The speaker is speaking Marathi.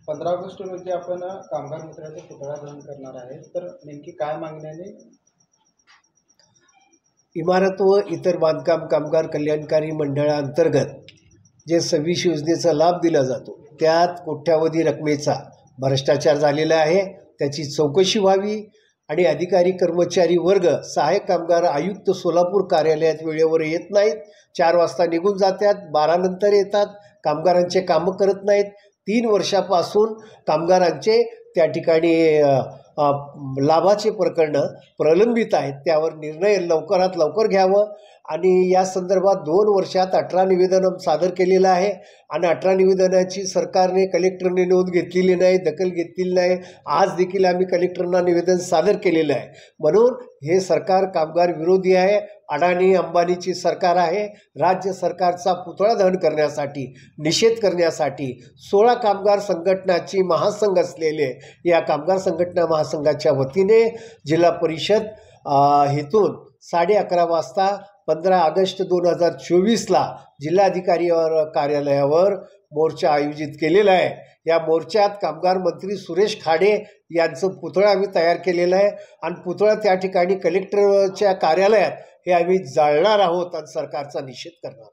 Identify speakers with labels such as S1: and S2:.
S1: 15 ऑगस्ट रोजी आपण कामगार मित्राचा पुतळा दहन करणार आहे, तर नेमकी काय मागण्याने?
S2: इमारत व इतर बांधकाम कामगार कल्याणकारी मंडळाअंतर्गत जे 26 योजनेचा लाभ दिला जातो त्यात कोट्यावधी रकमेचा भ्रष्टाचार झालेला आहे, त्याची चौकशी व्हावी आणि अधिकारी कर्मचारी वर्ग सहाय्यक कामगार आयुक्त सोलापूर कार्यालयात वेळेवर येत नाहीत, 4 वाजता निघून जातात, 12 नंतर येतात, कामगारांचे कामं करत नाहीत. 3 वर्षापासून कामगारांचे त्या ठिकाणी लाभाचे प्रकरणं प्रलंबित आहेत. त्यावर निर्णय लवकरात लवकर घ्यावं आणि या संदर्भात 2 वर्षात 18 निवेदन सादर केलेलं आहे आणि 18 निवेदनाची सरकारने कलेक्टरने नोंद घेतलेली नाही, दखल घेतलेली नाही. आज देखील आम्ही कलेक्टरना निवेदन सादर केलेलं आहे. म्हणून हे सरकार कामगार विरोधी आहे, अडाणी अंबानीची सरकार आहे. राज्य सरकारचा पुतळा दहन करण्यासाठी, निषेध करण्यासाठी 16 कामगार संघटनाची महासंघ असलेले या कामगार संघटना महासंघाच्या वतीने जिल्हा परिषद हेतून 11:30 वाजता 15 ऑगस्ट 2024ला जिल्हाधिकारी कार्यालयावर मोर्चा आयोजित केलेला आहे. या मोर्चात कामगार मंत्री सुरेश खाडे यांचं पुतळा आम्ही तयार केलेला आहे आणि पुतळा त्या ठिकाणी कलेक्टरच्या कार्यालयात हे आम्ही जाळणार आहोत आणि सरकारचा निषेध करणार.